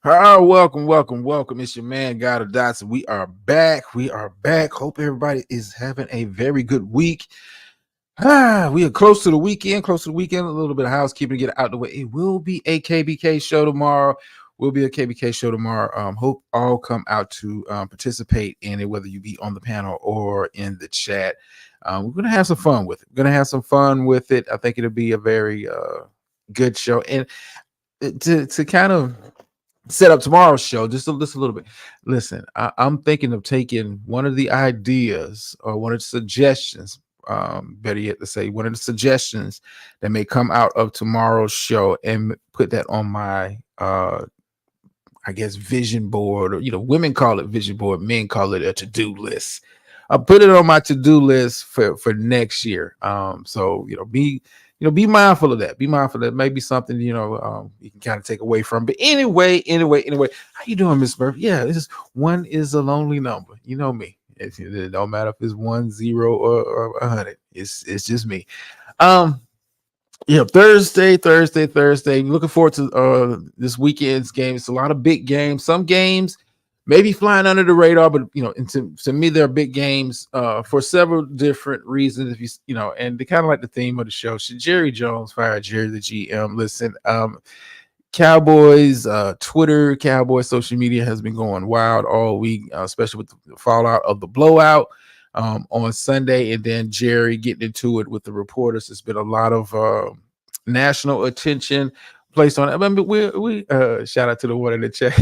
Welcome. It's your man, God of Dots. We are back. Hope everybody is having a very good week. We are close to the weekend. A little bit of housekeeping to get out the way. It will be a KBK show tomorrow. Hope all come out to participate in it, whether you be on the panel or in the chat. We're gonna have some fun with it. I think it'll be a very good show. And to kind of set up tomorrow's show just a little bit. Listen, I'm thinking of taking one of the ideas or one of the suggestions, better yet to say, one of the suggestions that may come out of tomorrow's show and put that on my I guess vision board, or women call it vision board, men call it a to-do list. I'll put it on my to-do list for next year. So be mindful of that. Be mindful that maybe something you can kind of take away from. But anyway, how you doing, Miss Murphy? Yeah, this is one is a lonely number. You know me. It don't matter if it's 1, 0, or 100. It's just me. Yeah, Thursday. Looking forward to this weekend's game. It's a lot of big games. Some games maybe flying under the radar, but and to me, they're big games for several different reasons. If and they kind of like the theme of the show. Should Jerry Jones fire Jerry the GM? Listen, Cowboys Twitter, Cowboys social media has been going wild all week, especially with the fallout of the blowout on Sunday, and then Jerry getting into it with the reporters. There's been a lot of national attention placed on it. I mean, we shout out to the one in the chat.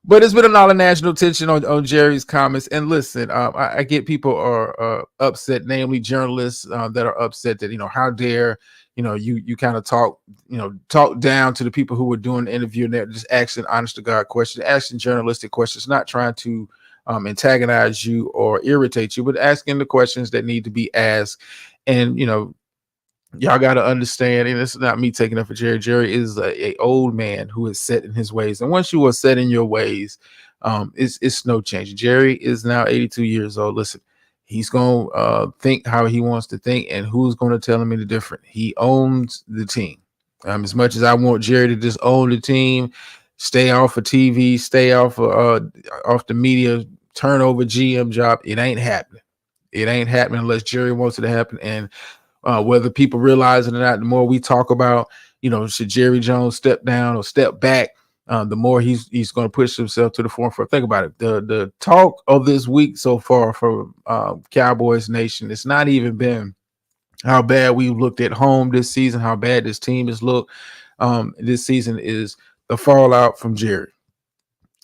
But it's been a lot of national attention on Jerry's comments. And listen, I get people are upset, namely journalists that are upset that how dare you kind of talk down to the people who were doing the interview, and they're just asking honest to God questions, asking journalistic questions, not trying to antagonize you or irritate you, but asking the questions that need to be asked. And y'all got to understand, and it's not me taking up for Jerry. Jerry is a old man who is set in his ways, and once you are set in your ways, it's no change. Jerry is now 82 years old. Listen, he's gonna think how he wants to think, and who's going to tell him any different? He owns the team. As much as I want Jerry to just own the team, stay off of TV, stay off the media, turn over GM job, it ain't happening. It ain't happening unless Jerry wants it to happen. And whether people realize it or not, the more we talk about, should Jerry Jones step down or step back, the more he's going to push himself to the forefront. Think about it. The talk of this week so far for Cowboys Nation, it's not even been how bad we looked at home this season, how bad this team has looked this season, is the fallout from Jerry.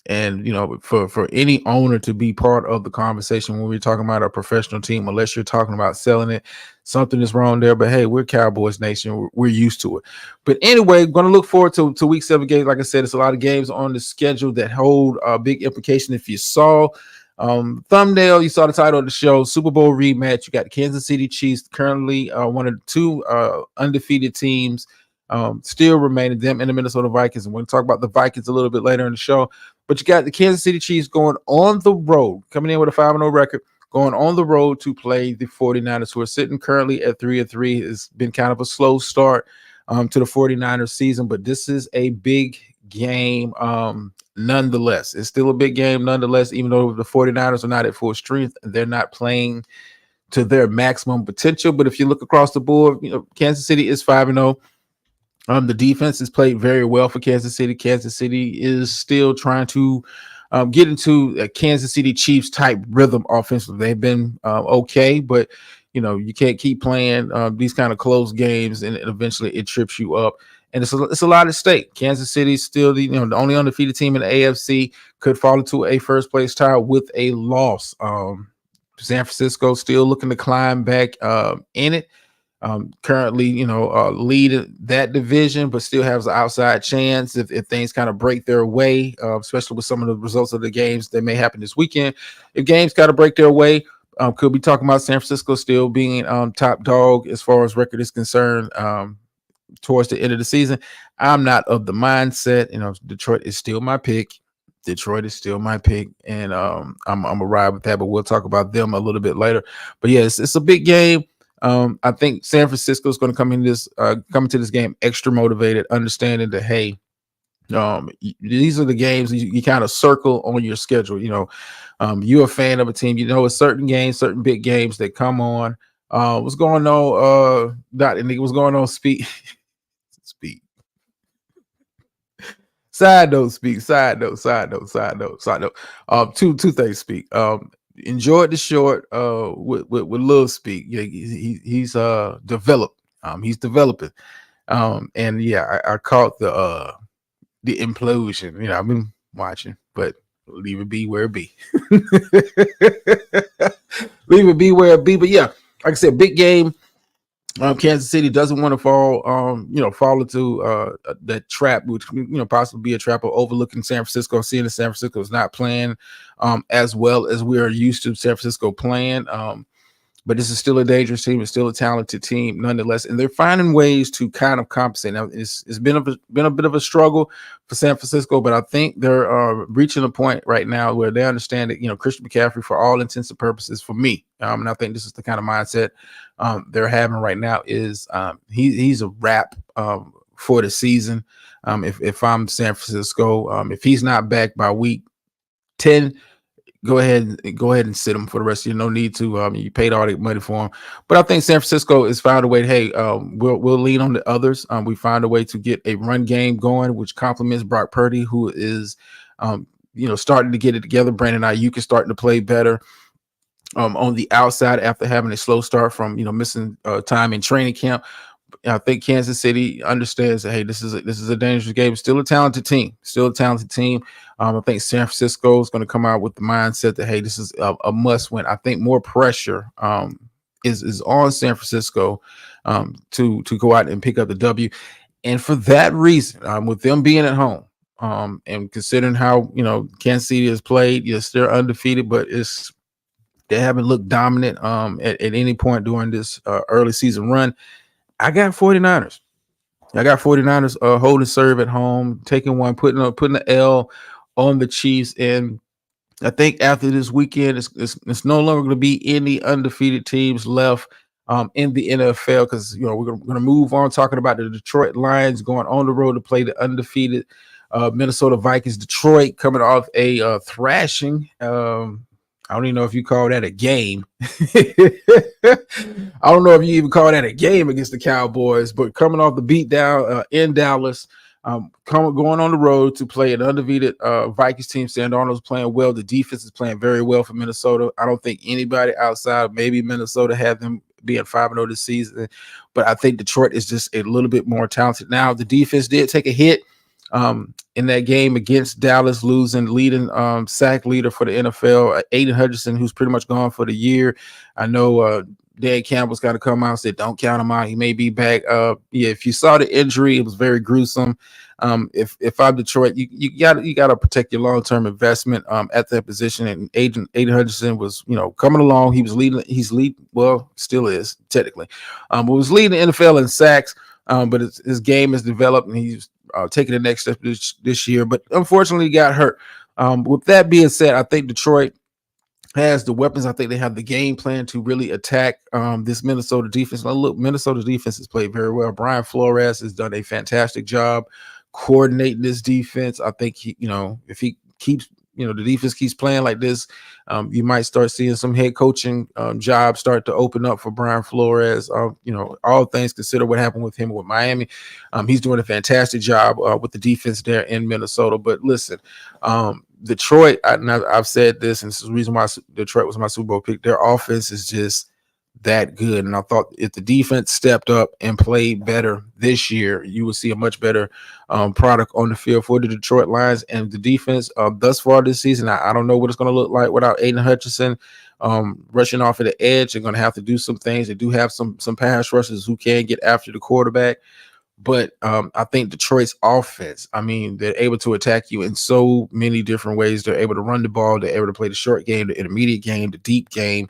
And for any owner to be part of the conversation when we're talking about a professional team, unless you're talking about selling it, something is wrong there. But hey, we're Cowboys Nation, we're used to it. But anyway, going to look forward to week 7 games. Like I said, it's a lot of games on the schedule that hold a big implication. If you saw thumbnail, you saw the title of the show, Super Bowl rematch. You got Kansas City Chiefs, currently one of the 2 undefeated teams still remaining, them and the Minnesota Vikings. And we're going to talk about the Vikings a little bit later in the show. But you got the Kansas City Chiefs going on the road, coming in with a 5-0 record, going on the road to play the 49ers, who are sitting currently at 3-3. It's been kind of a slow start to the 49ers season, but this is a big game nonetheless. It's still a big game nonetheless, even though the 49ers are not at full strength. They're not playing to their maximum potential. But if you look across the board, Kansas City is 5-0. The defense has played very well for Kansas City. Kansas City is still trying to get into a Kansas City Chiefs type rhythm offensively. They've been okay, but you can't keep playing these kind of close games, and eventually it trips you up. And it's a lot at stake. Kansas City is still the only undefeated team in the AFC, could fall into a first place tie with a loss. San Francisco still looking to climb back in it. Currently, lead that division, but still has an outside chance if things kind of break their way, especially with some of the results of the games that may happen this weekend. If games got to break their way, could be talking about San Francisco still being top dog as far as record is concerned towards the end of the season. I'm not of the mindset. Detroit is still my pick. And I'm a ride with that, but we'll talk about them a little bit later. But yeah, it's a big game. I think San Francisco is going to come into this game extra motivated, understanding that hey, these are the games you kind of circle on your schedule. You're a fan of a team. You know, a certain games, certain big games that come on. What's going on? What's going on? Speak, speak. Side note, speak. Side note, side note, side note, side note. Two things. Speak. Enjoyed the short. With Lil Speak. Yeah, he's developed. He's developing. And yeah, I caught the implosion. I've been watching, but leave it be where it be. Leave it be where it be. But yeah, like I said, big game. Kansas City doesn't want to fall into that trap, which possibly be a trap of overlooking San Francisco, seeing that San Francisco is not playing as well as we are used to San Francisco playing. But this is still a dangerous team. It's still a talented team, nonetheless, and they're finding ways to kind of compensate. Now, it's been a bit of a struggle for San Francisco, but I think they're reaching a point right now where they understand that Christian McCaffrey, for all intents and purposes, for me, and I think this is the kind of mindset they're having right now. Is he's a wrap for the season. If I'm San Francisco, if he's not back by week 10. Go ahead and sit him for the rest of you. No need to. You paid all the money for him, but I think San Francisco has found a way. Hey, we'll lean on the others. We find a way to get a run game going, which complements Brock Purdy, who is, starting to get it together. Brandon Ayuk is starting to play better on the outside after having a slow start from missing time in training camp. I think Kansas City understands that hey, this is a dangerous game. Still a talented team. I think San Francisco is going to come out with the mindset that hey, this is a must win. I think more pressure is on San Francisco to go out and pick up the W, and for that reason, with them being at home and considering how Kansas City has played, yes, they're undefeated, but they haven't looked dominant at any point during this early season run. I got 49ers. Holding serve at home, taking one, putting the L on the Chiefs. And I think after this weekend, it's no longer going to be any undefeated teams left in the NFL because we're going to move on talking about the Detroit Lions going on the road to play the undefeated Minnesota Vikings. Detroit coming off a thrashing. I don't even know if you call that a game. I don't know if you even call that a game against the Cowboys, but coming off the beatdown in Dallas, going on the road to play an undefeated Vikings team. Sam Darnold's playing well. The defense is playing very well for Minnesota. I don't think anybody outside maybe Minnesota had them being 5-0 this season, but I think Detroit is just a little bit more talented. Now, the defense did take a hit in that game against Dallas, losing leading sack leader for the NFL, Aiden Hutchinson, who's pretty much gone for the year. I know Dan Campbell's got to come out and say, don't count him out. He may be back. If you saw the injury, it was very gruesome. If I'm Detroit, you got to protect your long-term investment at that position. And Aiden Hutchinson was, coming along. He was leading. Still is technically, but was leading the NFL in sacks. But his game has developed, and he's taking the next step this year. But unfortunately, he got hurt. With that being said, I think Detroit has the weapons. I think they have the game plan to really attack this Minnesota defense. Now, look, Minnesota defense has played very well. Brian Flores has done a fantastic job coordinating this defense. I think if he keeps the defense keeps playing like this, you might start seeing some head coaching jobs start to open up for Brian Flores. All things considered, what happened with him with Miami, he's doing a fantastic job with the defense there in Minnesota. But listen, Detroit, I've said this, and this is the reason why Detroit was my Super Bowl pick. Their offense is just that good, and I thought if the defense stepped up and played better this year, you would see a much better product on the field for the Detroit Lions. And the defense thus far this season, I don't know what it's going to look like without Aiden Hutchinson rushing off at the edge. They're going to have to do some things. They do have some pass rushers who can get after the quarterback. But I think Detroit's offense, they're able to attack you in so many different ways. They're able to run the ball. They're able to play the short game, the intermediate game, the deep game.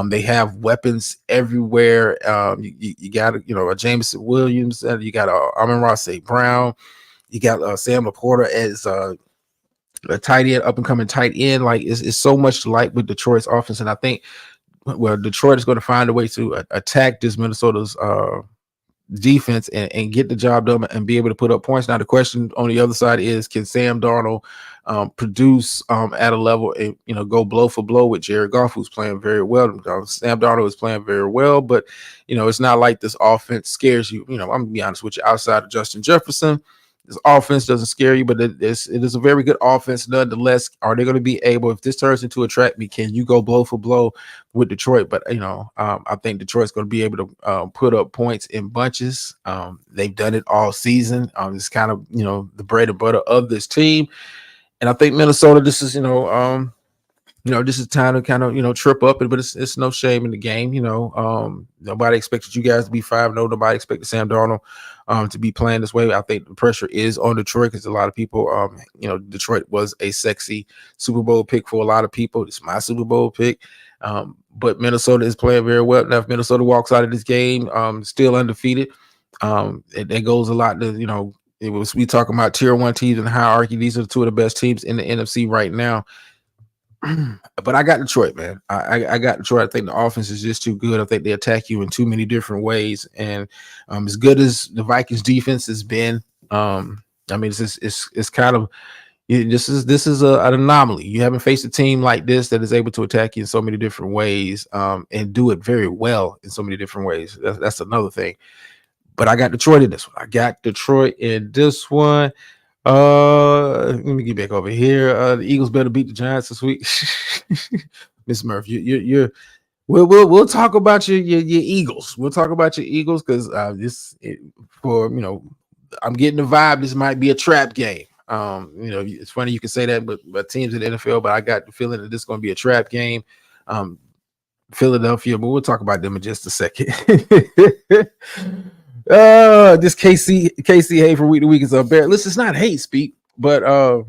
They have weapons everywhere. You got a Jameson Williams. You got Amon-Ra St. Brown. You got Sam Laporta as a tight end, up and coming tight end. Like it's so much to like with Detroit's offense, and I think well, Detroit is going to find a way to attack this Minnesota's defense and get the job done and be able to put up points. Now the question on the other side is, can Sam Darnold produce at a level and go blow for blow with Jared Goff, who's playing very well? Sam Darnold is playing very well, but it's not like this offense scares you. I'm gonna be honest with you. Outside of Justin Jefferson, this offense doesn't scare you, but it is a very good offense nonetheless. Are they going to be able, if this turns into a track meet, can you go blow for blow with Detroit? But I think Detroit's going to be able to put up points in bunches. They've done it all season. It's kind of the bread and butter of this team, and I think Minnesota. This is this is time to kind of trip up, but it's no shame in the game. Nobody expected you guys to be 5-0. Nobody expected Sam Darnold to be playing this way. I think the pressure is on Detroit because a lot of people, Detroit was a sexy Super Bowl pick for a lot of people. It's my Super Bowl pick. But Minnesota is playing very well. Now, if Minnesota walks out of this game still undefeated, it goes a lot to, we talking about tier 1 teams and hierarchy. These are two of the best teams in the NFC right now. But I got Detroit, man. I got Detroit. I think the offense is just too good. I think they attack you in too many different ways. And as good as the Vikings defense has been, it's kind of this is an anomaly. You haven't faced a team like this that is able to attack you in so many different ways and do it very well in so many different ways. That's another thing. But I got Detroit in this one. Let me get back over here. The Eagles better beat the Giants this week. Miss Murphy, you're we'll talk about your Eagles. We'll talk about your Eagles because I'm getting the vibe this might be a trap game. It's funny you can say that, but teams in the NFL, but I got the feeling that this is going to be a trap game. Philadelphia, but we'll talk about them in just a second. This KC hate from week to week is unbearable. Listen, it's not hate speak, but I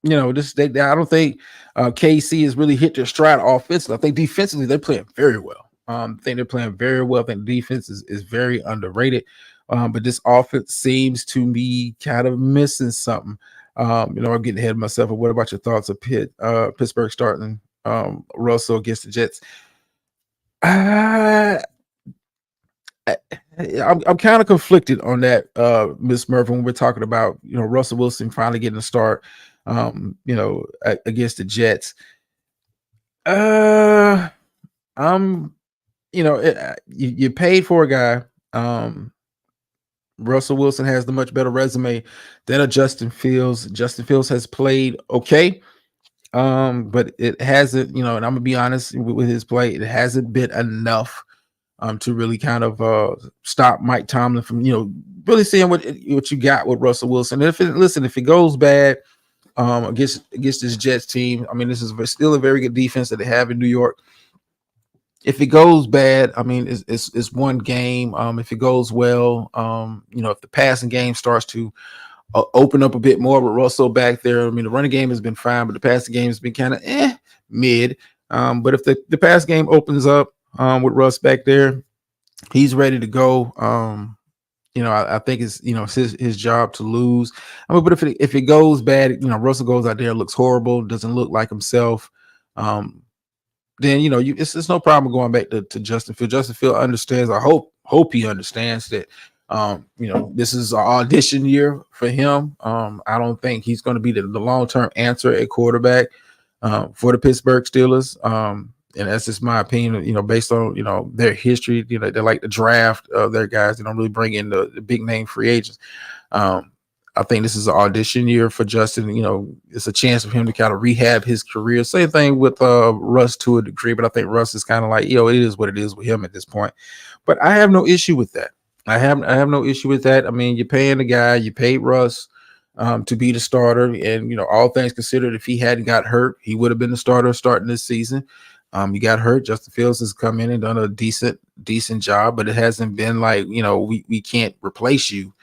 don't think KC has really hit their stride offensively. I think defensively they're playing very well. I think they're playing very well. I think the defense is very underrated. But this offense seems to be kind of missing something. I'm getting ahead of myself. But what about your thoughts of Pittsburgh starting Russell against the Jets? I'm kind of conflicted on that, Miss Murphy, when we're talking about Russell Wilson finally getting a start against the Jets. You paid for a guy. Russell Wilson has the much better resume than a Justin Fields. Justin Fields has played okay, but it hasn't, and I'm gonna be honest with his play, it hasn't been enough to really kind of stop Mike Tomlin from, really seeing what you got with Russell Wilson. If it goes bad against this Jets team, this is still a very good defense that they have in New York. If it goes bad, it's one game. If it goes well, if the passing game starts to open up a bit more with Russell back there, the running game has been fine, but the passing game has been kind of mid. But if the pass game opens up with Russ back there, he's ready to go. I think it's his job to lose. But if it goes bad, Russell goes out there, looks horrible, doesn't look like himself. Then it's no problem going back to Justin Field. Justin Field understands. I hope he understands that. This is an audition year for him. I don't think he's going to be the long-term answer at quarterback for the Pittsburgh Steelers. And that's just my opinion. Based on their history. They like to draft their guys. They don't really bring in the big name free agents. I think this is an audition year for Justin. It's a chance for him to kind of rehab his career. Same thing with Russ to a degree, but I think Russ is kind of like, it is what it is with him at this point. But I have no issue with that. I have no issue with that. You're paying the guy, you paid Russ to be the starter, and all things considered, if he hadn't got hurt, he would have been the starter starting this season. He got hurt. Justin Fields has come in and done a decent job, but it hasn't been like we can't replace you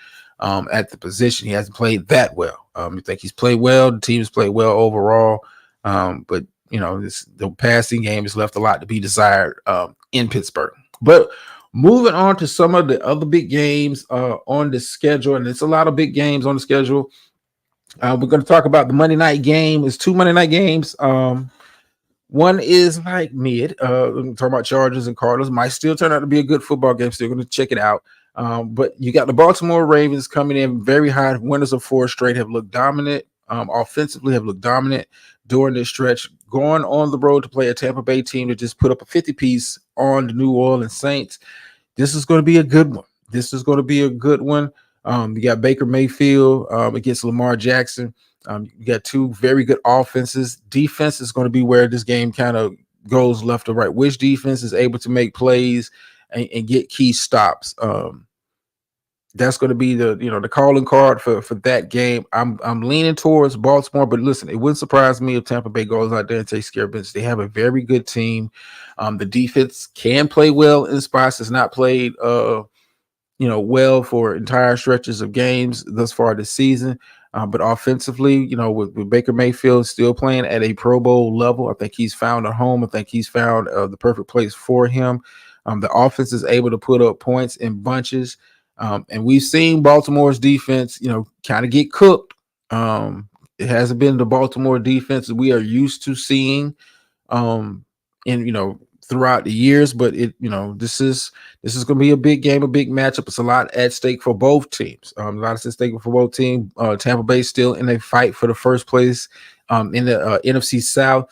at the position. He hasn't played that well. I think he's played well. The team has played well overall, but the passing game has left a lot to be desired in Pittsburgh. But moving on to some of the other big games on the schedule, and it's a lot of big games on the schedule. We're going to talk about the Monday night game. It's 2 Monday night games. One is like mid. I'm talking about Chargers and Cardinals. Might still turn out to be a good football game. Still going to check it out. But you got the Baltimore Ravens coming in very high. Winners of four straight, have looked dominant. Offensively, have looked dominant during this stretch. Going on the road to play a Tampa Bay team that just put up a 50 piece on the New Orleans Saints. This is going to be a good one. This is going to be a good one. You got Baker Mayfield against Lamar Jackson. You got two very good offenses. Defense is going to be where this game kind of goes left or right. Which defense is able to make plays and get key stops? That's going to be the calling card for that game. I'm leaning towards Baltimore, but listen, it wouldn't surprise me if Tampa Bay goes out there and takes care of business. They have a very good team. The defense can play well in spots. It's not played well for entire stretches of games thus far this season. But offensively, with Baker Mayfield still playing at a Pro Bowl level, I think he's found a home. I think he's found the perfect place for him. The offense is able to put up points in bunches. And we've seen Baltimore's defense, kind of get cooked. It hasn't been the Baltimore defense that we are used to seeing. And throughout the years, but this is going to be a big game, a big matchup. It's a lot at stake for both teams. A lot at stake for both teams. Tampa Bay still in a fight for the first place in the NFC South.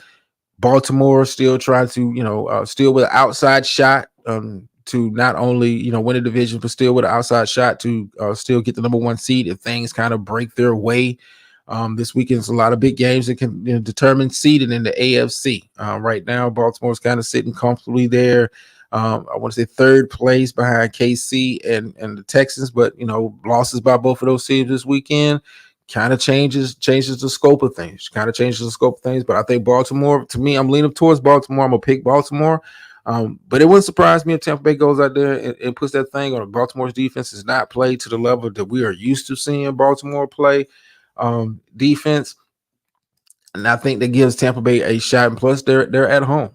Baltimore still trying to still with an outside shot to not only win a division, but still with an outside shot to still get the number one seed if things kind of break their way. This weekend's a lot of big games that can determine seeding in the AFC. Right now, Baltimore's kind of sitting comfortably there. I want to say third place behind KC and the Texans, but losses by both of those teams this weekend kind of changes the scope of things. But I think Baltimore, to me, I'm leaning towards Baltimore. I'm gonna pick Baltimore. But it wouldn't surprise me if Tampa Bay goes out there and puts that thing on. Baltimore's defense has not played to the level that we are used to seeing Baltimore play. Defense, and I think that gives Tampa Bay a shot. And plus, they're at home.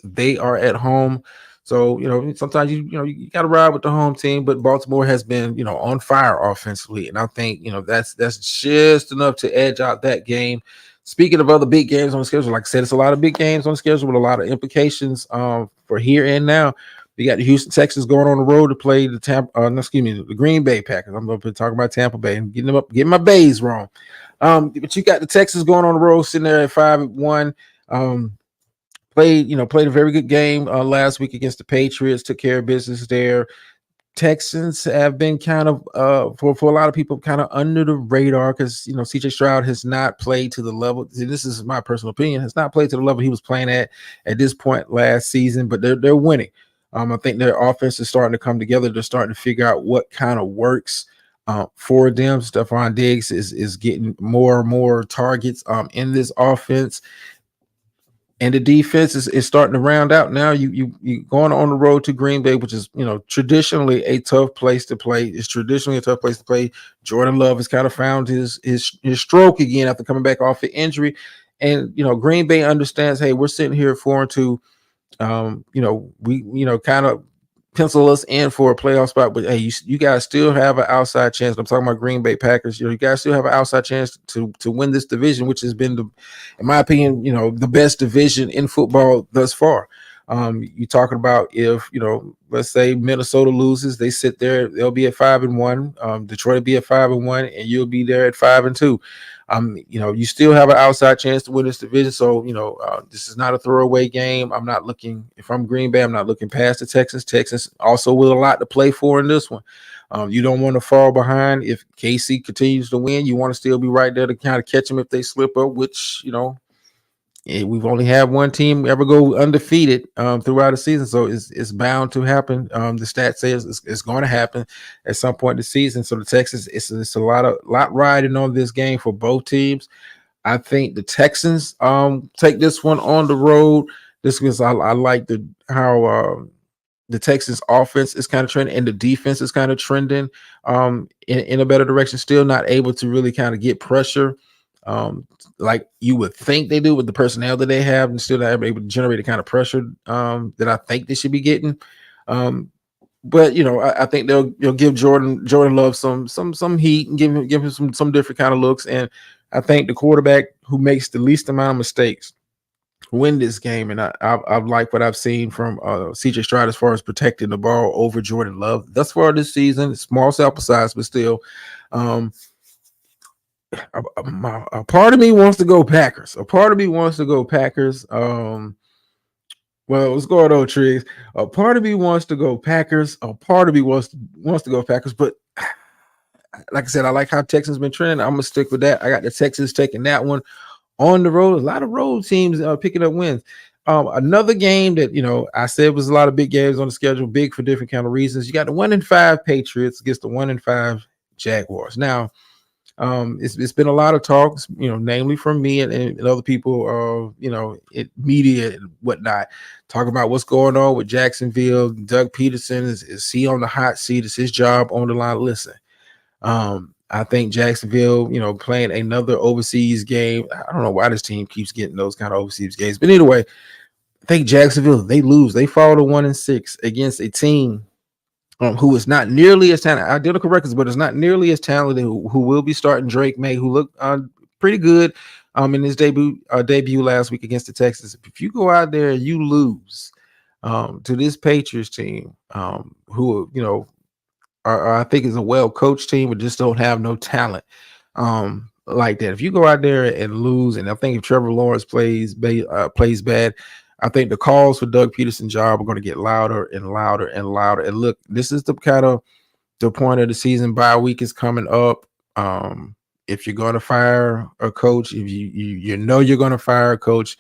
They are at home. So sometimes you got to ride with the home team. But Baltimore has been on fire offensively, and I think that's just enough to edge out that game. Speaking of other big games on the schedule, like I said, it's a lot of big games on the schedule with a lot of implications for here and now. We got the Houston Texans going on the road to play the Green Bay Packers. I'm going to be talking about Tampa Bay and getting my bays wrong. But you got the Texans going on the road, sitting there at 5-1. Played a very good game last week against the Patriots. Took care of business there. Texans have been kind of for a lot of people kind of under the radar because CJ Stroud has not played to the level. This is my personal opinion. Has not played to the level he was playing at this point last season. But they're winning. I think their offense is starting to come together. They're starting to figure out what kind of works for them. Stephon Diggs is getting more and more targets in this offense. And the defense is starting to round out now. You going on the road to Green Bay, which is traditionally a tough place to play. It's traditionally a tough place to play. Jordan Love has kind of found his stroke again after coming back off the injury, and Green Bay understands. Hey, we're sitting here 4-2. We kind of pencil us in for a playoff spot, but hey, you guys still have an outside chance. I'm talking about Green Bay Packers. You guys still have an outside chance to win this division, which has been in my opinion, the best division in football thus far. You talking about if let's say Minnesota loses, they sit there, they'll be at 5-1. Detroit will be at 5-1, and you'll be there at 5-2. You still have an outside chance to win this division. So, this is not a throwaway game. If I'm Green Bay, I'm not looking past the Texans. Texans also with a lot to play for in this one. You don't want to fall behind. If KC continues to win, you want to still be right there to kind of catch them if they slip up, which, we've only had one team ever go undefeated throughout the season, so it's bound to happen. The stats say it's going to happen at some point in the season. So the Texans, it's a lot riding on this game for both teams. I think the Texans take this one on the road. This because I like how the Texans offense is kind of trending and the defense is kind of trending in a better direction. Still not able to really kind of get pressure like you would think they do with the personnel that they have, and still not able to generate the kind of pressure that I think they should be getting. But I think they'll give Jordan Love some heat and give him some different kind of looks. And I think the quarterback who makes the least amount of mistakes win this game. And I've liked what I've seen from CJ Stroud as far as protecting the ball over Jordan Love thus far this season. Small sample size, but still. Um, a part of me wants to go Packers. A part of me wants to go Packers. Well, what's going on, Triggs? A part of me wants to go Packers. A part of me wants to go Packers. But like I said, I like how Texans been trending. I'm gonna stick with that. I got the Texans taking that one on the road. A lot of road teams picking up wins. Another game that I said was a lot of big games on the schedule, big for different kind of reasons. You got the 1-5 Patriots against the 1-5 Jaguars. Now, it's been a lot of talks, namely from me and other people, media and whatnot, talking about what's going on with Jacksonville. Doug Peterson is he on the hot seat? Is his job on the line? Listen, I think Jacksonville, playing another overseas game. I don't know why this team keeps getting those kind of overseas games, but anyway, I think Jacksonville, they lose. They fall to 1-6 against a team who is not nearly as talented, identical records, but is not nearly as talented, who will be starting Drake May, who looked pretty good in his debut last week against the Texans. If you go out there and you lose to this Patriots team, who I think is a well-coached team, but just don't have no talent like that. If you go out there and lose, and I think if Trevor Lawrence plays bad, I think the calls for Doug Peterson's job are going to get louder and louder and louder. And look, this is the point of the season. Bye week is coming up. If you're going to fire a coach, if you know you're going to fire a coach,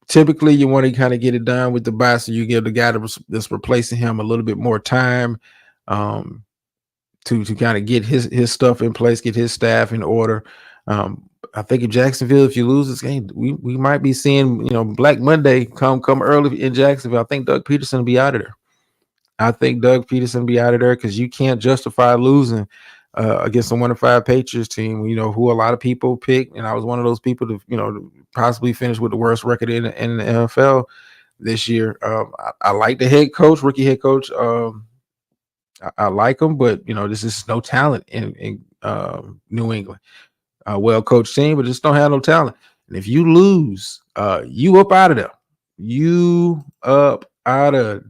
typically you want to kind of get it done with the bye, so you give the guy that's replacing him a little bit more time to kind of get his stuff in place, get his staff in order. I think in Jacksonville, if you lose this game, we might be seeing Black Monday come early in Jacksonville. I think Doug Peterson will be out of there. Because you can't justify losing against a 1-5 Patriots team, who a lot of people picked, and I was one of those people to possibly finish with the worst record in the NFL this year. I like the rookie head coach. I like him, but this is no talent in New England. Well-coached team, but just don't have no talent. And if you lose, you up out of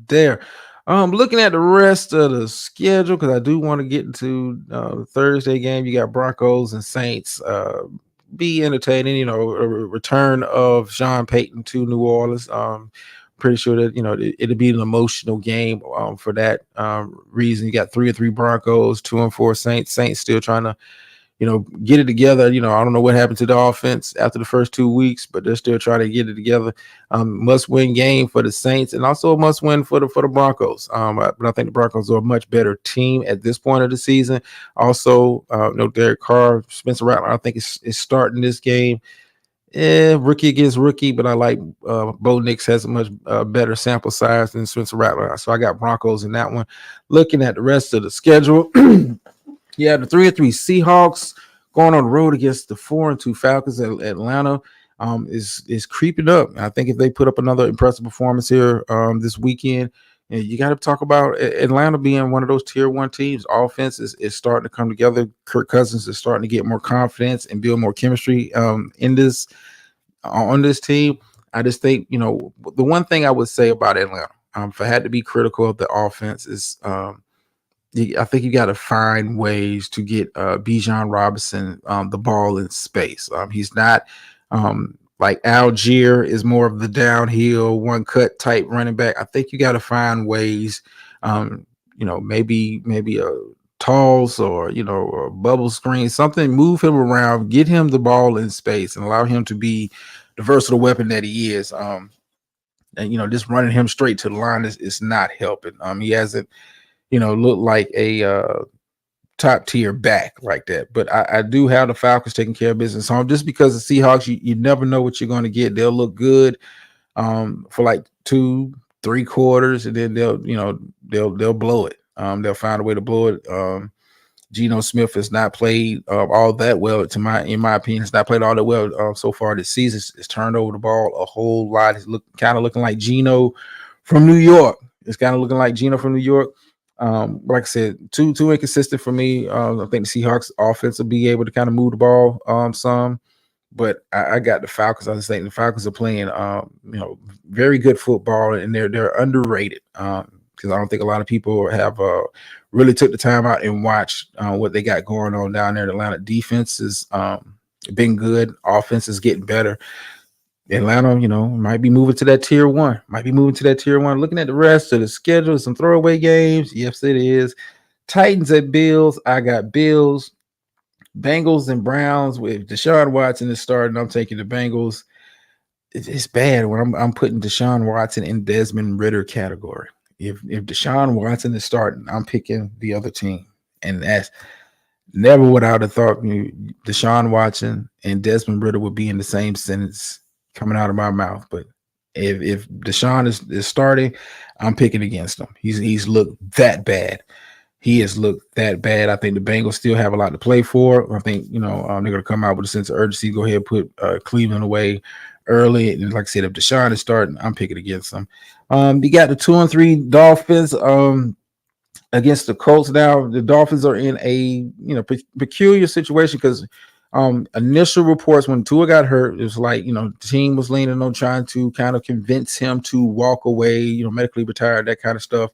there. Looking at the rest of the schedule, because I do want to get into the Thursday game. You got Broncos and Saints. Be entertaining. A return of Sean Payton to New Orleans. Pretty sure that it'll be an emotional game for that reason. You got 3-3 Broncos, 2-4 Saints. Saints still trying to get it together. I don't know what happened to the offense after the first 2 weeks, but they're still trying to get it together. Must-win game for the Saints, and also a must-win for the Broncos. But I think the Broncos are a much better team at this point of the season. Also, Derek Carr, Spencer Rattler, I think is starting this game. Rookie against rookie, but I like Bo Nix has a much better sample size than Spencer Rattler. So I got Broncos in that one. Looking at the rest of the schedule, yeah, the 3-3 Seahawks going on the road against the 4-2 Falcons at Atlanta is creeping up. I think if they put up another impressive performance here this weekend, and you got to talk about Atlanta being one of those tier 1 teams. Offense is starting to come together. Kirk Cousins is starting to get more confidence and build more chemistry on this team. I just think, the one thing I would say about Atlanta, if I had to be critical of the offense, is I think you got to find ways to get Bijan Robinson the ball in space. He's not like Algier is more of the downhill, one cut type running back. I think you got to find ways, maybe a toss or a bubble screen, something, move him around, get him the ball in space, and allow him to be the versatile weapon that he is. And just running him straight to the line is not helping. He hasn't looked like a top tier back like that. But I do have the Falcons taking care of business home, just because the Seahawks, you never know what you're going to get. They'll look good for like 2-3 quarters, and then they'll blow it. They'll find a way to blow it. Geno Smith has not played all that well, in my opinion. Has not played all that well so far this season. It's turned over the ball a whole lot. He's kind of looking like Geno from New York. Like I said, too inconsistent for me. I think the Seahawks offense will be able to kind of move the ball some. but I got the Falcons. I just think the Falcons are playing, very good football, and they're underrated. Because I don't think a lot of people have really took the time out and watched what they got going on down there. The Atlanta defense has been good. Offense is getting better. Atlanta, might be moving to that tier one. Might be moving to that tier one. Looking at the rest of the schedule, some throwaway games. Yes, it is. Titans at Bills. I got Bills. Bengals and Browns. With Deshaun Watson is starting, I'm taking the Bengals. It's bad when I'm putting Deshaun Watson in Desmond Ritter category. If Deshaun Watson is starting, I'm picking the other team, and that's never would I have thought Deshaun Watson and Desmond Ritter would be in the same sentence coming out of my mouth. But if Deshaun is starting, I'm picking against him. He's looked that bad. He has looked that bad. I think the Bengals still have a lot to play for. I think they're going to come out with a sense of urgency. Go ahead, and put Cleveland away early. And like I said, if Deshaun is starting, I'm picking against them. You got the 2-3 Dolphins against the Colts. Now the Dolphins are in a peculiar situation because initial reports when Tua got hurt, it was like the team was leaning on trying to kind of convince him to walk away, medically retired, that kind of stuff.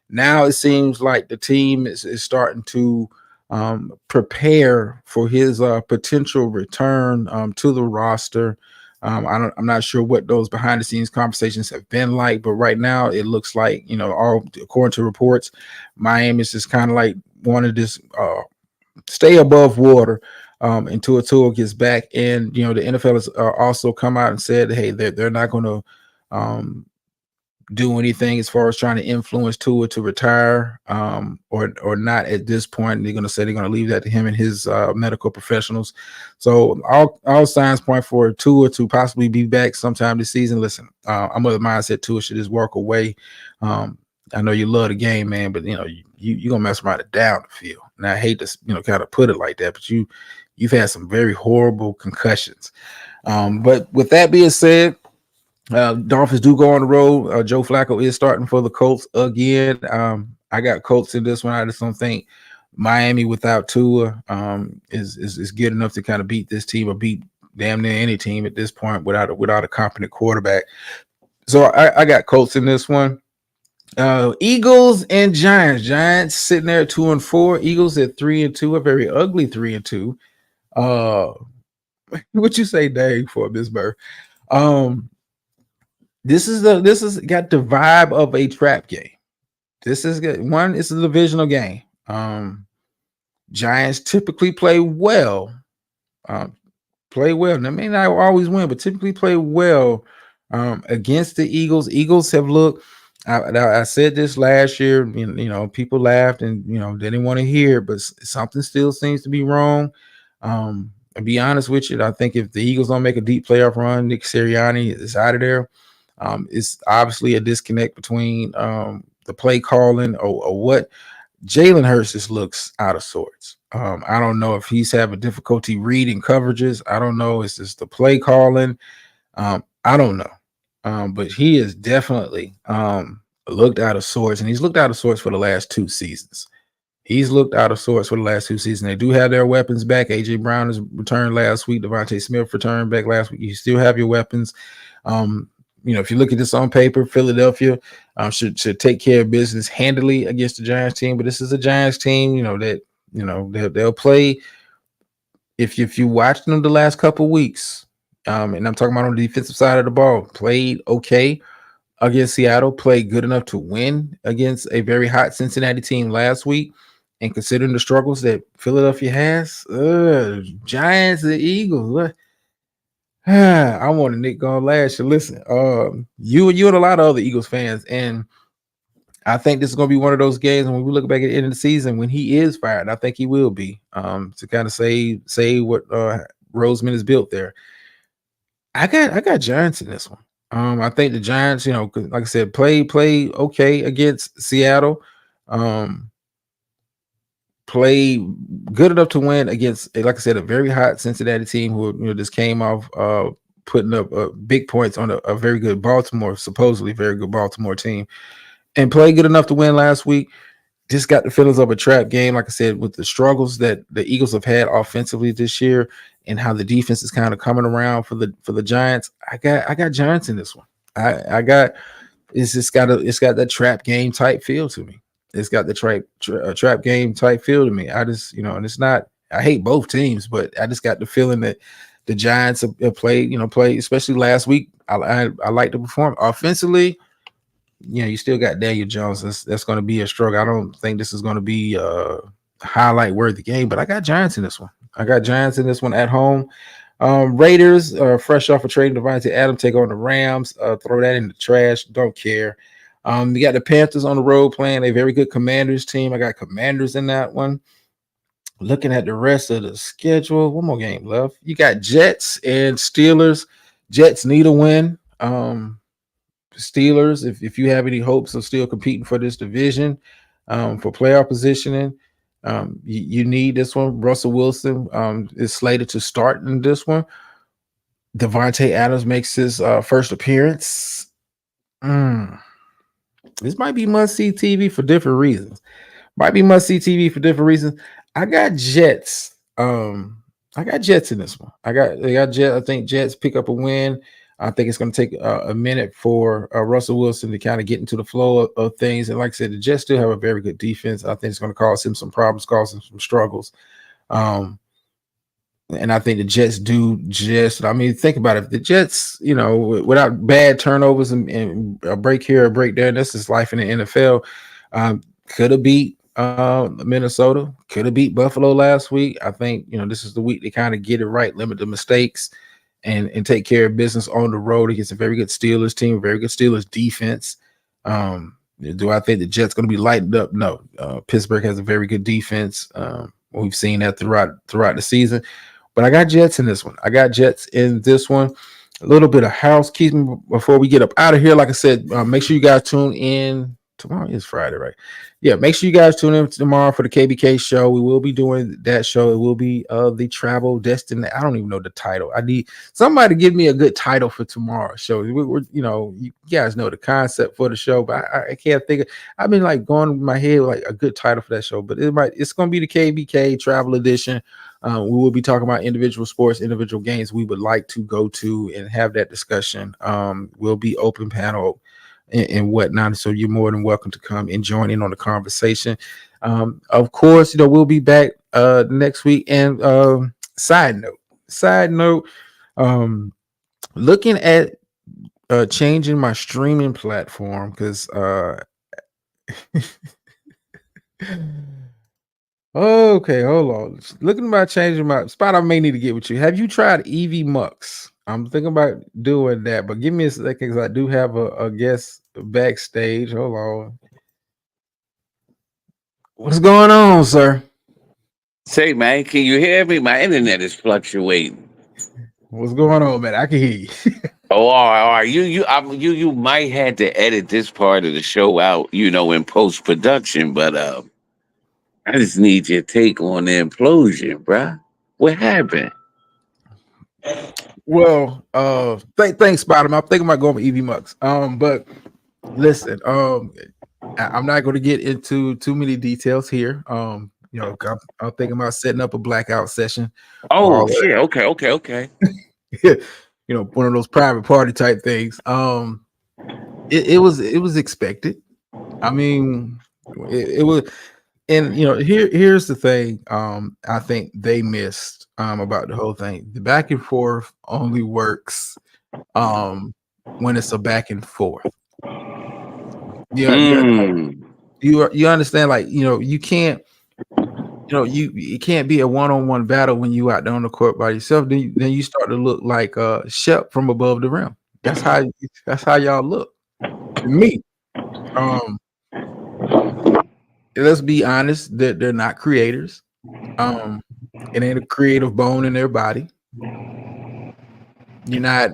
Now it seems like the team is starting to prepare for his potential return to the roster. I'm not sure what those behind the scenes conversations have been like, but right now it looks like all according to reports, Miami's just kind of like wanted this stay above water until Tua gets back. And the NFL has also come out and said, hey, they're not going to do anything as far as trying to influence Tua to retire or not at this point. They're going to say they're going to leave that to him and his medical professionals. So all signs point for Tua to possibly be back sometime this season. Listen, I'm of the mindset Tua should just walk away. I know you love the game, man, but you're gonna mess around it down the field. And I hate to kind of put it like that, but you've had some very horrible concussions. But with that being said, Dolphins do go on the road. Joe Flacco is starting for the Colts again. I got Colts in this one. I just don't think Miami without Tua is good enough to kind of beat this team or beat damn near any team at this point without a competent quarterback. So I got Colts in this one. Eagles and Giants. Giants sitting there at 2-4. Eagles at 3-2. A very ugly 3-2. What you say, Dave, for Miss Burr? This is got the vibe of a trap game. This is good. One, it's a divisional game. Giants typically play well. They may not always win, but typically play well against the Eagles. Eagles have looked. I said this last year. People laughed and they didn't want to hear it, but something still seems to be wrong. To be honest with you, I think if the Eagles don't make a deep playoff run, Nick Sirianni is out of there. It's obviously a disconnect between the play calling or what. Jalen Hurts just looks out of sorts. I don't know if he's having difficulty reading coverages. I don't know. It's just the play calling. I don't know. But he is definitely looked out of sorts, and he's looked out of sorts for the last two seasons. They do have their weapons back. A.J. Brown has returned last week. Devontae Smith returned back last week. You still have your weapons. If you look at this on paper, Philadelphia should take care of business handily against the Giants team. But this is a Giants team, they'll play. If you watch them the last couple weeks, and I'm talking about on the defensive side of the ball, played okay against Seattle, played good enough to win against a very hot Cincinnati team last week. And considering the struggles that Philadelphia has, Giants and Eagles. I wanted Nick gone last year. Listen, you and a lot of other Eagles fans, and I think this is going to be one of those games when we look back at the end of the season when he is fired. I think he will be to kind of say what Roseman has built there. I got Giants in this one. I think the Giants, like I said, play okay against Seattle. Play good enough to win against, like I said, a very hot Cincinnati team who just came off putting up big points on a very good supposedly very good Baltimore team, and play good enough to win last week. just got the feelings of a trap game. Like I said, with the struggles that the Eagles have had offensively this year, and how the defense is kind of coming around for the Giants. I got Giants in this one. I got it's got that trap game type feel to me. It's got the trap game type feel to me. I just and it's not. I hate both teams, but I just got the feeling that the Giants have played especially last week. I like to perform offensively. You still got Daniel Jones. That's going to be a struggle. I don't think this is going to be a highlight worthy game, but I got Giants in this one. I got Giants in this one at home. Raiders fresh off a trade. Devontae Adams take on the Rams. Throw that in the trash. Don't care. You got the Panthers on the road playing a very good Commanders team. I got Commanders in that one. Looking at the rest of the schedule, one more game left. You got Jets and Steelers. Jets need a win. Steelers, if you have any hopes of still competing for this division, for playoff positioning, you need this one. Russell Wilson is slated to start in this one. Devontae Adams makes his first appearance. This might be must-see TV for different reasons. I got Jets. I got Jets in this one. I got Jets. I think Jets pick up a win. I think it's going to take a minute for Russell Wilson to kind of get into the flow of things. And like I said, the Jets still have a very good defense. I think it's going to cause him some problems, cause him some struggles. And I think the Jets do just, I mean, think about it. If the Jets, without bad turnovers and a break here, a break there, this is life in the NFL. Could have beat Minnesota, could have beat Buffalo last week. I think, this is the week they kind of get it right, limit the mistakes, and take care of business on the road against a very good Steelers team, very good Steelers defense. Do I think the Jets going to be lightened up? No. Pittsburgh has a very good defense. We've seen that throughout the season. But I got Jets in this one. A little bit of housekeeping before we get up out of here. Like I said, make sure you guys tune in. Tomorrow is Friday, right? Yeah, make sure you guys tune in tomorrow for the KBK show. We will be doing that show. It will be the Travel Destiny. I don't even know the title. I need somebody to give me a good title for tomorrow's show. We're you guys know the concept for the show, but I can't think of. I've been like going in my head like a good title for that show, but it's going to be the KBK Travel Edition. We will be talking about individual sports, individual games we would like to go to and have that discussion. We'll be open panel and whatnot. So you're more than welcome to come and join in on the conversation. Of course, we'll be back next week. And side note, looking at changing my streaming platform because okay, hold on. Looking about changing my spot, I may need to get with you. Have you tried EV Mux? I'm thinking about doing that, but give me a second because I do have a guest backstage. Hold on. What's going on, sir? Say, man, can you hear me? My internet is fluctuating. What's going on, man? I can hear you. Oh, all right. You might have to edit this part of the show out, in post production. But I just need your take on the implosion, bruh. What happened? Well, thanks, Spider-Man. I'm thinking about going with EV Mux. But listen, I'm not going to get into too many details here. I'm thinking about setting up a blackout session for Oh all of shit. Okay. one of those private party type things. It was expected. I mean, it was, and here's the thing. I think they missed about the whole thing. The back and forth only works when it's a back and forth. Yeah, you understand? Like you can't. You can't be a one-on-one battle when you out there on the court by yourself. Then you start to look like Shep from above the rim. That's how y'all look to me. Um, let's be honest that they're not creators. Um, it ain't a creative bone in their body. You're not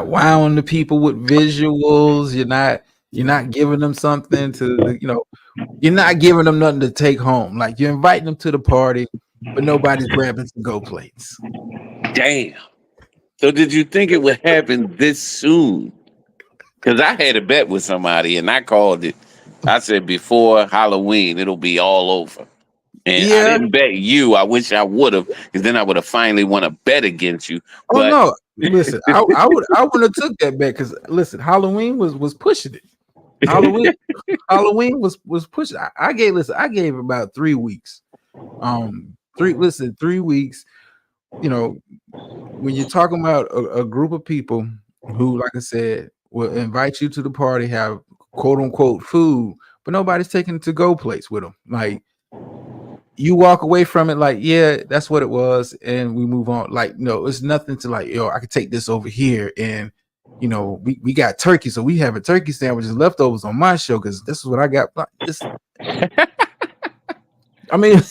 wowing the people with visuals. You're not giving them something you're not giving them nothing to take home. Like you're inviting them to the party, but nobody's grabbing to go plates. Damn. So did you think it would happen this soon? Because I had a bet with somebody and I called it. I said before Halloween, it'll be all over. And I Yeah. didn't bet you. I wish I would have, because then I would have finally want to bet against you. Oh But no. Listen, I wouldn't have took that bet because listen, Halloween was pushing it. Halloween Halloween was pushing. I gave about 3 weeks. 3 weeks. You know, when you're talking about a group of people who, like I said, will invite you to the party, have quote unquote food, but nobody's taking to go plates with them. Like you walk away from it, like, yeah, that's what it was, and we move on. Like, no, it's nothing to like, yo, I could take this over here, and we got turkey, so we have a turkey sandwich and leftovers on my show because this is what I got. Like, this, I mean,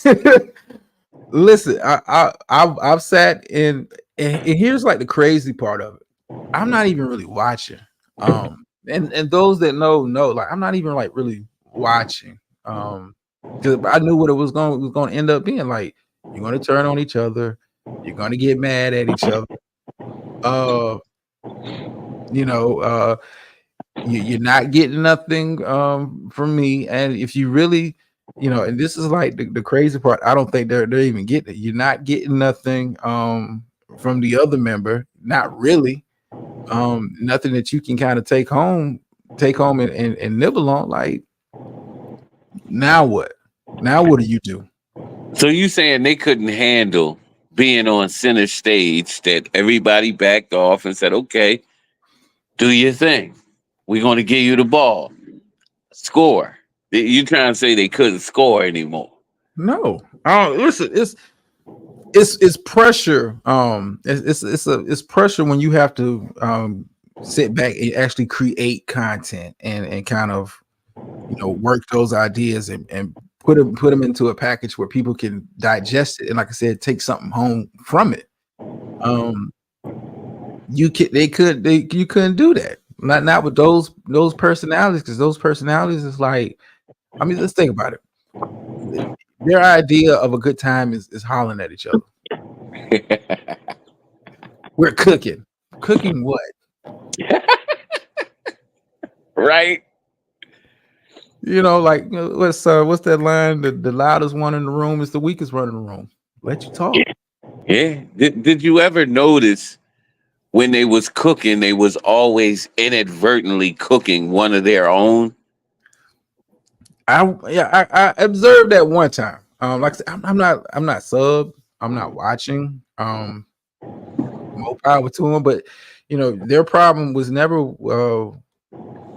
listen, I've sat in, and here's like the crazy part of it. I'm not even really watching. And those that know, like I'm not even like really watching. Because I knew what it was going to end up being. Like you're going to turn on each other, you're going to get mad at each other. Uh, you know, you're not getting nothing from me. And if you really, and this is like the crazy part. I don't think they're even getting it. You're not getting nothing from the other member. Not really. Nothing that you can kind of take home and nibble on. Like now what? Now what do you do? so you saying they couldn't handle being on center stage, that everybody backed off and said, okay, do your thing. We're going to give you the ball. Score. You trying to say they couldn't score anymore? No. Listen, it's pressure. It's pressure when you have to sit back and actually create content and kind of work those ideas and put them into a package where people can digest it and, like I said, take something home from it. Um, you couldn't do that. Not with those personalities, because those personalities is like, I mean, let's think about it. Their idea of a good time is hollering at each other. We're cooking. Cooking what? Right? Like what's that line? The loudest one in the room is the weakest one in the room. Let you talk. Yeah. Did you ever notice when they was cooking, they was always inadvertently cooking one of their own? I observed that one time. Like I said, I'm not sub. I'm not watching. More power to them, but their problem was never.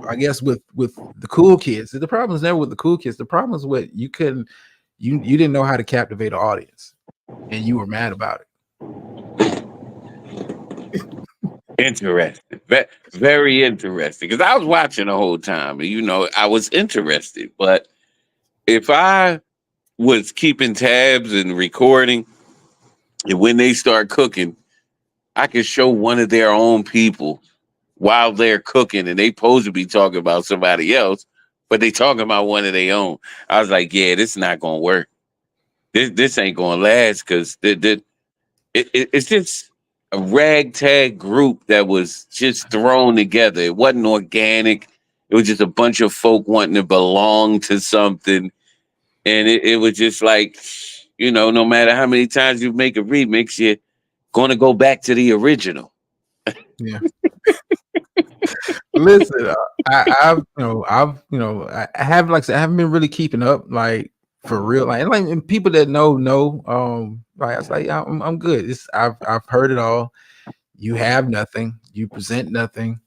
I guess with the cool kids. The problem is never with the cool kids. The problem is what you couldn't. You didn't know how to captivate an audience, and you were mad about it. Interesting. Very interesting. Because I was watching the whole time, and I was interested. But if I was keeping tabs and recording, and when they start cooking, I could show one of their own people while they're cooking, and they supposed to be talking about somebody else, but they talking about one of their own. I was like, yeah, this is not gonna work. This ain't gonna last, because it's just a ragtag group that was just thrown together. It wasn't organic. It was just a bunch of folk wanting to belong to something. And it was just like, no matter how many times you make a remix, you're going to go back to the original. Yeah. Listen, I have, like I said, I haven't been really keeping up, like for real, and people that know, like I was like, I'm good. I've heard it all. You have nothing. You present nothing.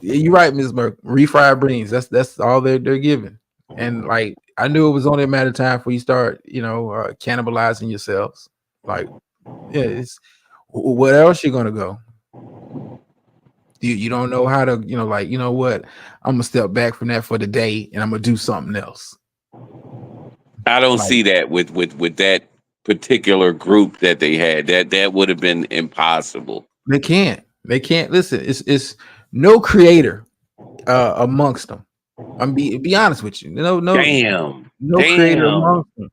You're right, Ms. Burke. Refried beans. That's all they're giving. And like I knew it was only a matter of time before you start, cannibalizing yourselves. Like, yeah, it's what else you're gonna go? You don't know how to, like, what? I'm gonna step back from that for the day and I'm gonna do something else. I don't Like see that with that particular group that they had. That would have been impossible. they can't listen. It's no creator amongst them. I'm be honest with you. Damn. No creator Damn. amongst them.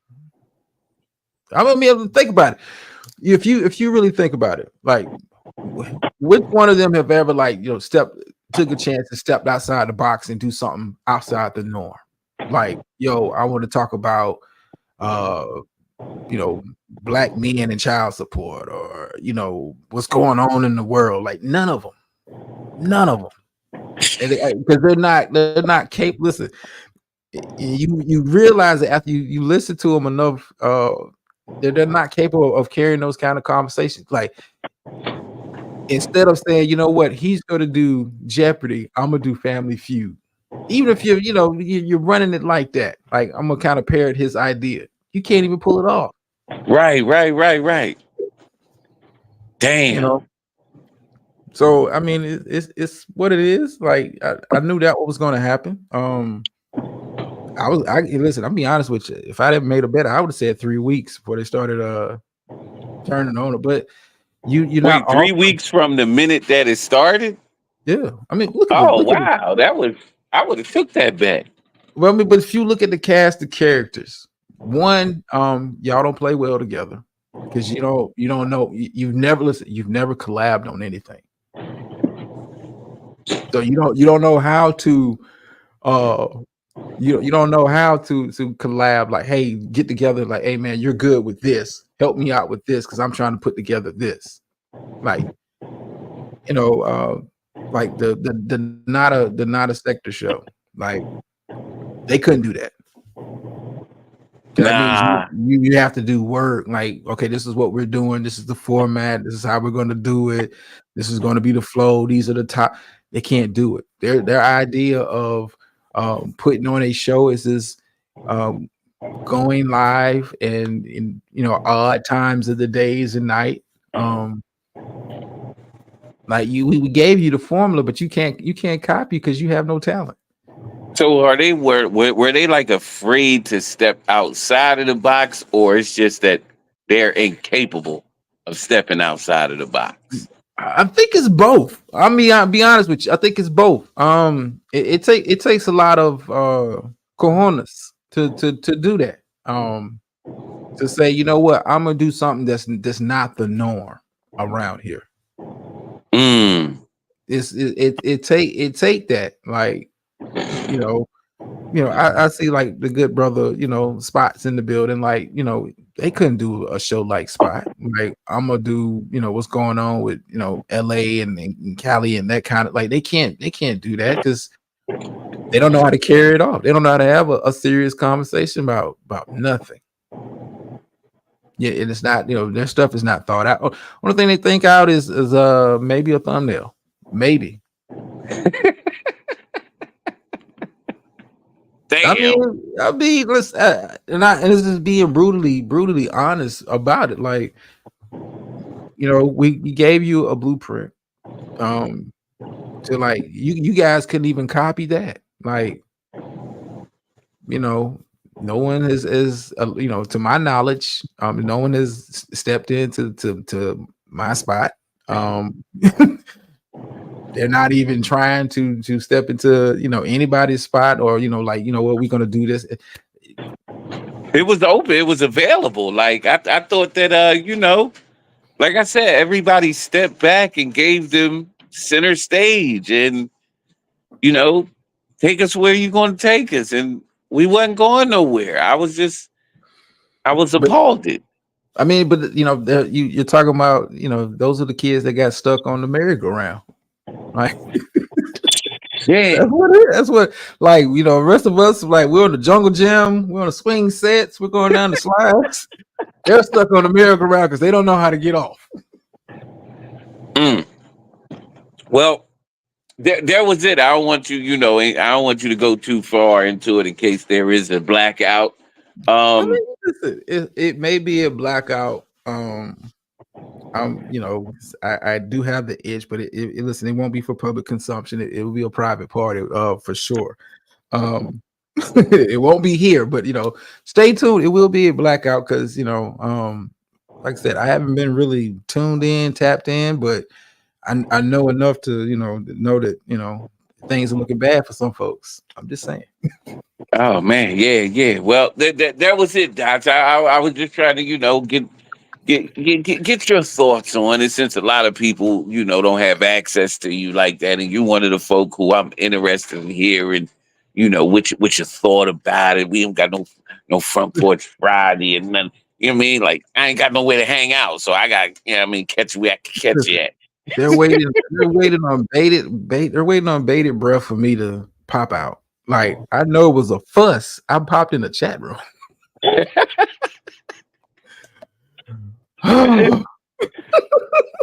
I'm gonna be able to think about it. If you really think about it, like which one of them have ever, like, took a chance and stepped outside the box and do something outside the norm? Like, yo, I want to talk about uh you know, black men and child support, or what's going on in the world. Like, none of them, because they're not capable. Listen, you realize that after you listen to them enough, they're not capable of carrying those kind of conversations. Like, instead of saying, you know what, he's going to do Jeopardy, I'm gonna do Family Feud. Even if you're running it like that, like, I'm gonna kind of parrot his idea. You can't even pull it off. Right, right, right, right. You Damn. know. So I mean, it's what it is. Like, I knew that what was going to happen. I listen. I'll be honest with you. If I didn't made a bet, I would have said 3 weeks before they started turning on it. But you're not Wait, off. 3 weeks from the minute that it started? Yeah, I mean, look at the Oh look at the. wow, that was I would have took that bet. Well, I mean, but if you look at the cast of characters, one, y'all don't play well together because you don't know. You've never listened. You've never collabed on anything, so you don't know how to. Uh, you don't know how to collab. Like, hey, get together. Like, hey man, you're good with this. Help me out with this because I'm trying to put together this. Like, you know, uh, like the not a sector show. Like, they couldn't do that. That means you, Nah. you you have to do work. Like, okay, this is what we're doing. This is the format. This is how we're going to do it. This is going to be the flow. These are the top. They can't do it. Their idea of putting on a show is this, um, going live and in odd times of the days and night. Um, like, we gave you the formula, but you can't copy because you have no talent. So are they were they like afraid to step outside of the box, or it's just that they're incapable of stepping outside of the box? I think it's both. I mean, I'll be honest with you. I think it's both. It takes a lot of cojones to do that. To say, you know what, I'm gonna do something that's not the norm around here. Mm. It take that, like, you know I see, like, the good brother, Spots in the building. Like, they couldn't do a show like Spot. Like, I'm gonna do, what's going on with, LA and Cali and that kind of, like, they can't do that because they don't know how to carry it off. They don't know how to have a serious conversation about nothing. Yeah, and it's not, their stuff is not thought out. Only thing they think out is maybe a thumbnail. Maybe. Damn. I mean, let's and this is being brutally honest about it. Like, we gave you a blueprint. Um, to, like, you guys couldn't even copy that. Like, you know, no one to my knowledge, no one has stepped into to my spot. Um, they're not even trying to step into anybody's spot, or like, what, we're gonna do this. It was open. It was available. Like I thought that like I said, everybody stepped back and gave them center stage, and you know, take us where you going to take us, and we wasn't going nowhere. I was But appalled. It. I mean, but you're talking about, those are the kids that got stuck on the merry-go-round, right? Yeah. That's what it is. That's what, like, the rest of us, like, we're on the jungle gym, we're on the swing sets, we're going down the slides. They're stuck on the merry-go-round because they don't know how to get off. Mm. Well, there was it. I don't want you, I don't want you to go too far into it in case there is a blackout. I Um, mean, listen, it may be a blackout. I do have the itch, but listen, it won't be for public consumption. It will be a private party, for sure. Um, it won't be here, but stay tuned. It will be a blackout because like I said, I haven't been really tuned in, tapped in, but I know enough to know that things are looking bad for some folks. I'm just saying. oh man, yeah, yeah. Well, that was it, Doc. I was just trying to, get your thoughts on it, since a lot of people, don't have access to you like that, and you're one of the folk who I'm interested in hearing, what you thought about it. We ain't got no front porch Friday and nothing. You know what I mean? Like I ain't got nowhere to hang out, so I got catch where I can catch you Listen, at. they're waiting. They're waiting on They're waiting on bated breath for me to pop out. Like I know it was a fuss. I popped in the chat room.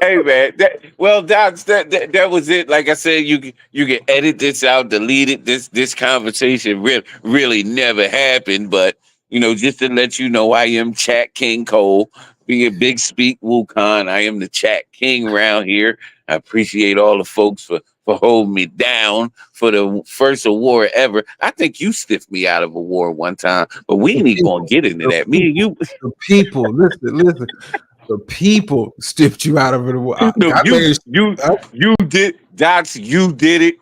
Hey man, that was it. Like I said, you can edit this out, delete it. This conversation really never happened. But just to let you know, I am Chat King Cole, be a big speak Wukon. I am the Chat King around here. I appreciate all the folks for holding me down for the first award ever. I think you stiffed me out of a war one time, but we the ain't even gonna people, get into the that. Me and people, you, the people. Listen. The people stiffed you out of it. no, I you made. you I, you did, Docs. You did it.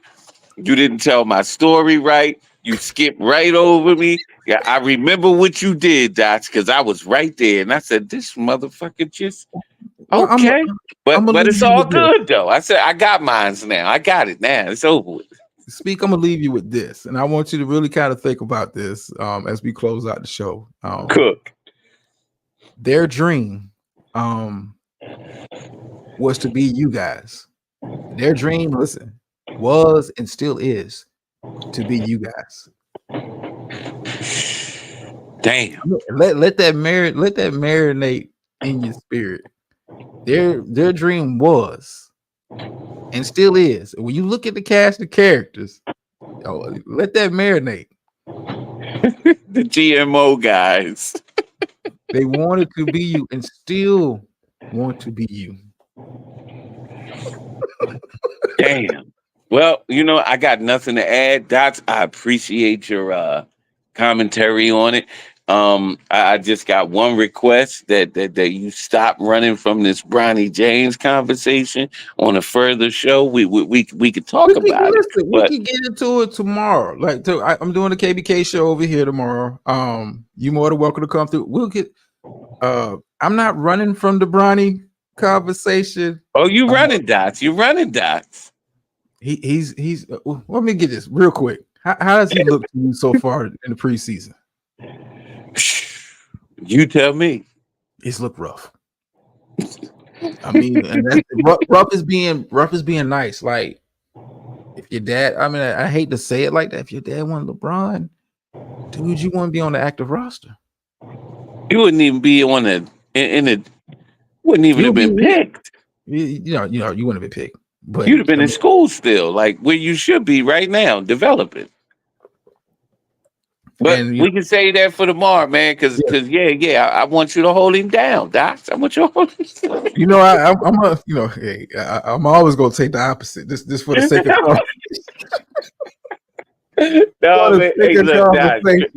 You didn't tell my story right. You skipped right over me. Yeah, I remember what you did, Docs, because I was right there, and I said, "This motherfucker just well, okay." I'm But gonna it's leave you all with this. good though. I said, "I got mines now. I got it now. It's over with." Speak. I'm gonna leave you with this, and I want you to really kind of think about this as we close out the show. Cook. Their dream was to be you guys. Their dream, listen, was and still is to be you guys. Damn. Let that marinate in your spirit. Their dream was and still is. When you look at the cast of characters, let that marinate. The GMO guys. They wanted to be you and still want to be you. Damn. Well, I got nothing to add. Dots, I appreciate your commentary on it. I just got one request that you stop running from this Bronny James conversation on a further show. We could talk about it. We But can get into it tomorrow. I'm doing the KBK show over here tomorrow. You more than welcome to come through. We'll get. I'm not running from the Bronny conversation. oh, you Uh, running, Dots. You running, Dots. he's. Let me get this real quick. How does he look to you so far in the preseason? You tell me. It's looked rough. I mean, and that's rough is being nice. Like if your dad, I mean, I hate to say it like that. If your dad wanted LeBron, dude, you want to be on the active roster. You wouldn't even be on in the wouldn't even You'll have be, been picked. you wouldn't be picked. But You'd have been I in mean, school still, like where you should be right now, developing. But and we can say that for tomorrow, man, yeah, because I want you to hold him down, Doc. I want you to hold him hey, I'm always gonna take the opposite. Just for the sake of down. for No, the man. sake Hey, of look, Doc, conversation.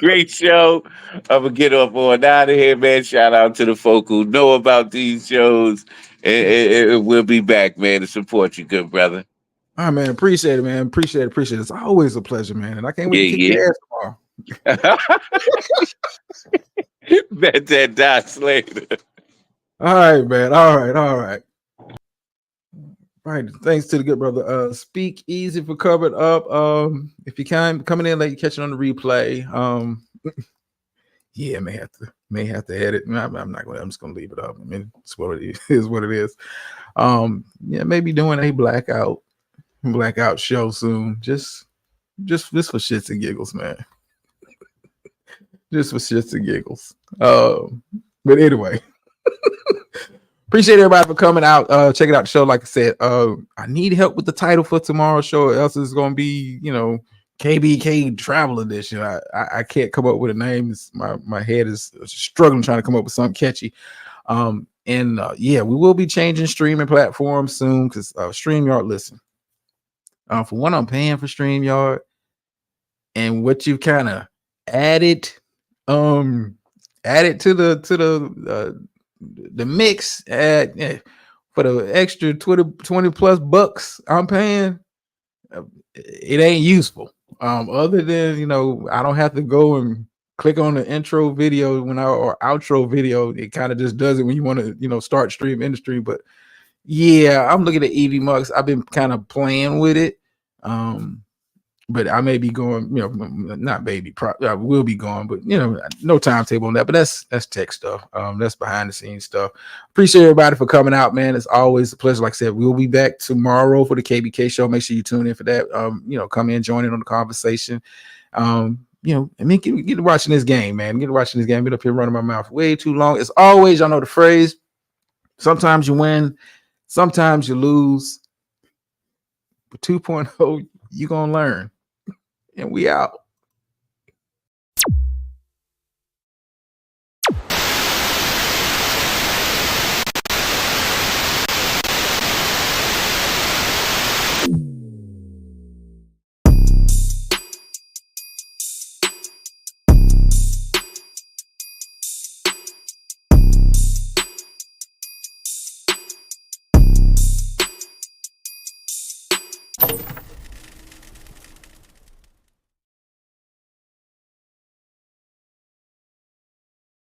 great show. I'm gonna get up on out of here, man. Shout out to the folk who know about these shows. And we'll be back, man, to support you, good brother. Oh man, appreciate it, man. Appreciate it. It's always a pleasure, man. And I can't wait to kick Yeah, your ass tomorrow. yeah. Bet that Doc later. All right, man. All right. Right. Thanks to the good brother. Speak easy for covered up. If you can coming in late, catch it on the replay. Yeah, may have to edit. I'm not going. I'm just gonna leave it up. I mean, it's what it is. What it is. Yeah, maybe doing a blackout show soon. Just for shits and giggles, man. Just for shits and giggles. But anyway. Appreciate everybody for coming out. Checking out the show. Like I said, I need help with the title for tomorrow's show, or else it's gonna be, KBK Travel Edition. I can't come up with a name. My head is struggling trying to come up with something catchy. And yeah, we will be changing streaming platforms soon because StreamYard. Listen, for one, I'm paying for StreamYard, and what you kind of added, added to the mix for the extra 20 plus bucks I'm paying, it ain't useful. Other than I don't have to go and click on the intro video or outro video. It kind of just does it when you want to start stream industry. But yeah, I'm looking at EV Mux. I've been kind of playing with it. but I may be going, not maybe, I will be going, but no timetable on that. But that's tech stuff. That's behind the scenes stuff. Appreciate everybody for coming out, man. It's always a pleasure. Like I said, we'll be back tomorrow for the KBK show. Make sure you tune in for that. Come in, join in on the conversation. Get watching this game, man. Get watching this game. Been up here running my mouth way too long. As always, y'all know the phrase. Sometimes you win, sometimes you lose. But 2.0, you gonna learn. And we out.